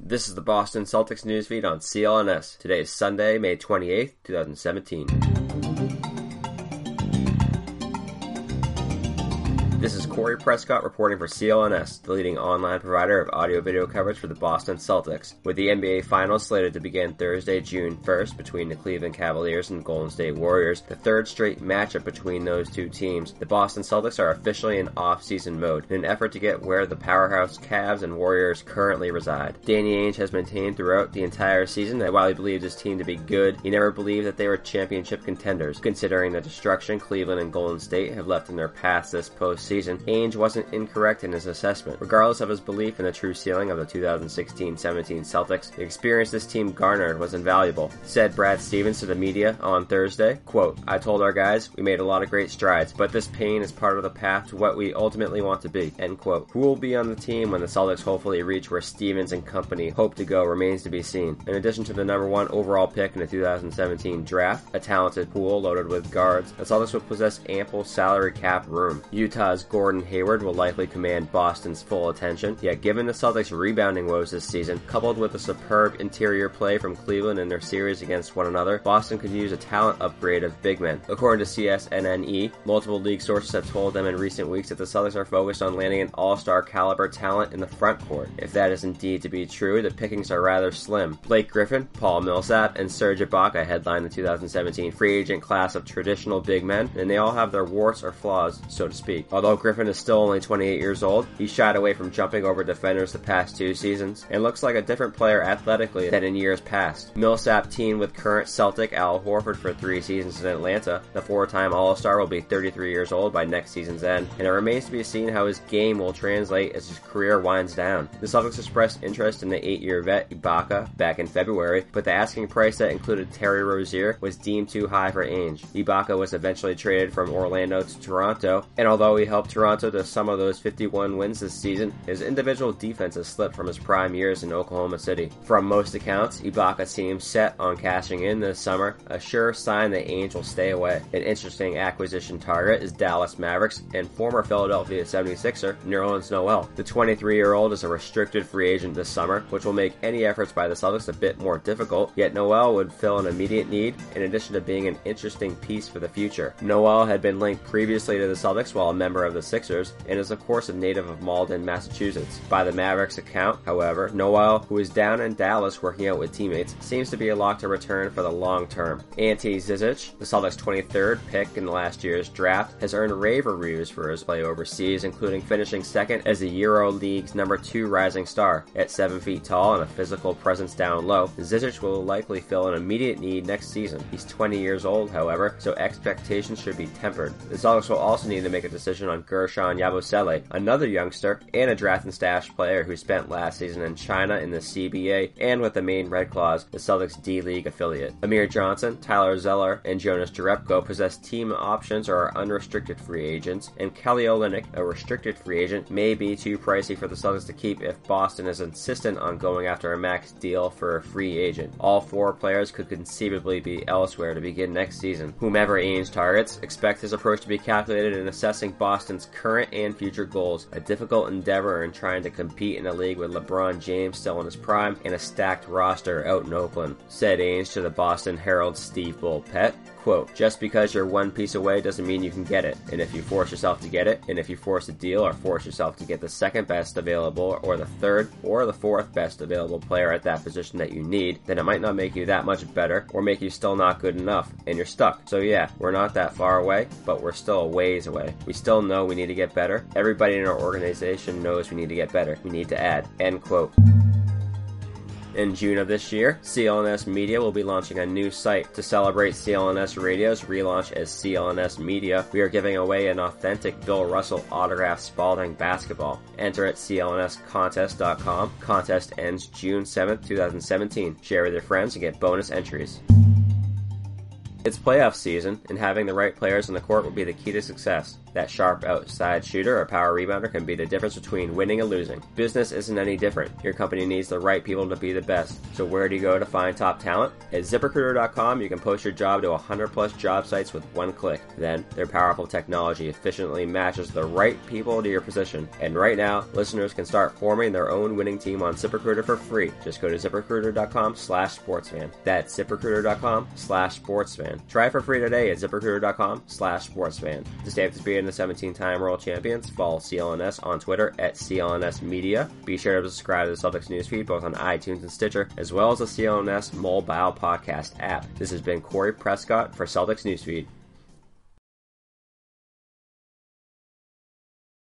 This is the Boston Celtics newsfeed on CLNS. Today is Sunday, May 28th, 2017. This is Corey Prescott reporting for CLNS, the leading online provider of audio-video coverage for the Boston Celtics. With the NBA Finals slated to begin Thursday, June 1st between the Cleveland Cavaliers and Golden State Warriors, the third straight matchup between those two teams, the Boston Celtics are officially in off-season mode in an effort to get where the powerhouse Cavs and Warriors currently reside. Danny Ainge has maintained throughout the entire season that while he believed his team to be good, he never believed that they were championship contenders. Considering the destruction Cleveland and Golden State have left in their paths this postseason, Ainge wasn't incorrect in his assessment. Regardless of his belief in the true ceiling of the 2016-17 Celtics, the experience this team garnered was invaluable, said Brad Stevens to the media on Thursday. Quote, "I told our guys we made a lot of great strides, but this pain is part of the path to what we ultimately want to be." End quote. Who will be on the team when the Celtics hopefully reach where Stevens and company hope to go remains to be seen. In addition to the number one overall pick in the 2017 draft, a talented pool loaded with guards, the Celtics will possess ample salary cap room. Utah's Gordon Hayward will likely command Boston's full attention, yet given the Celtics' rebounding woes this season, coupled with the superb interior play from Cleveland in their series against one another, Boston could use a talent upgrade of big men. According to CSNNE, multiple league sources have told them in recent weeks that the Celtics are focused on landing an all-star caliber talent in the front court. If that is indeed to be true, the pickings are rather slim. Blake Griffin, Paul Millsap, and Serge Ibaka headline the 2017 free agent class of traditional big men, and they all have their warts or flaws, so to speak. Although Griffin is still only 28 years old, he shied away from jumping over defenders the past two seasons, and looks like a different player athletically than in years past. Millsap teamed with current Celtic Al Horford for 3 seasons in Atlanta. The 4-time All-Star will be 33 years old by next season's end, and it remains to be seen how his game will translate as his career winds down. The Celtics expressed interest in the 8-year vet Ibaka back in February, but the asking price that included Terry Rozier was deemed too high for Ainge. Ibaka was eventually traded from Orlando to Toronto, and although he helped Toronto to some of those 51 wins this season, his individual defense has slipped from his prime years in Oklahoma City. From most accounts, Ibaka seems set on cashing in this summer, a sure sign that Ainge will stay away. An interesting acquisition target is Dallas Mavericks and former Philadelphia 76er Nerlens Noel. The 23-year-old is a restricted free agent this summer, which will make any efforts by the Celtics a bit more difficult, yet Noel would fill an immediate need in addition to being an interesting piece for the future. Noel had been linked previously to the Celtics while a member of the Sixers, and is of course a native of Malden, Massachusetts. By the Mavericks account, however, Noel, who is down in Dallas working out with teammates, seems to be a lock to return for the long term. Ante Zizic, the Celtics' 23rd pick in last year's draft, has earned rave reviews for his play overseas, including finishing second as the Euro League's number 2 rising star. At 7 feet tall and a physical presence down low, Zizic will likely fill an immediate need next season. He's 20 years old, however, so expectations should be tempered. The Celtics will also need to make a decision on Gershon Yabusele, another youngster and a draft and stash player who spent last season in China in the CBA and with the Maine Red Claws, the Celtics D-League affiliate. Amir Johnson, Tyler Zeller, and Jonas Jerebko possess team options or are unrestricted free agents, and Kelly Olynyk, a restricted free agent, may be too pricey for the Celtics to keep if Boston is insistent on going after a max deal for a free agent. All 4 players could conceivably be elsewhere to begin next season. Whomever Ainge targets, expect his approach to be calculated in assessing Boston's current and future goals, a difficult endeavor in trying to compete in a league with LeBron James still in his prime and a stacked roster out in Oakland, said Ainge to the Boston Herald's Steve Bulpett. Quote, "Just because you're one piece away doesn't mean you can get it, and if you force yourself to get it, and if you force a deal or force yourself to get the second best available or the third or the fourth best available player at that position that you need, then it might not make you that much better or make you still not good enough, and you're stuck. So yeah, we're not that far away, but we're still a ways away. We still know we need to get better. Everybody in our organization knows we need to get better. We need to add." End quote. In June of this year, CLNS Media will be launching a new site. To celebrate CLNS Radio's relaunch as CLNS Media, we are giving away an authentic Bill Russell autographed Spalding basketball. Enter at clnscontest.com. Contest ends June 7th, 2017. Share with your friends and get bonus entries. It's playoff season, and having the right players on the court will be the key to success. That sharp outside shooter or power rebounder can be the difference between winning and losing. Business isn't any different. Your company needs the right people to be the best. So where do you go to find top talent? At ZipRecruiter.com, you can post your job to 100 plus job sites with one click. Then, their powerful technology efficiently matches the right people to your position. And right now, listeners can start forming their own winning team on ZipRecruiter for free. Just go to ZipRecruiter.com/sportsfan. That's ZipRecruiter.com/sportsfan. Try it for free today at ZipRecruiter.com/sportsfan. To stay up to speed in the 17-time world champions, follow CLNS on Twitter at CLNS Media. Be sure to subscribe to the Celtics newsfeed both on iTunes and Stitcher, as well as the CLNS mobile podcast app. This has been Corey Prescott for Celtics Newsfeed.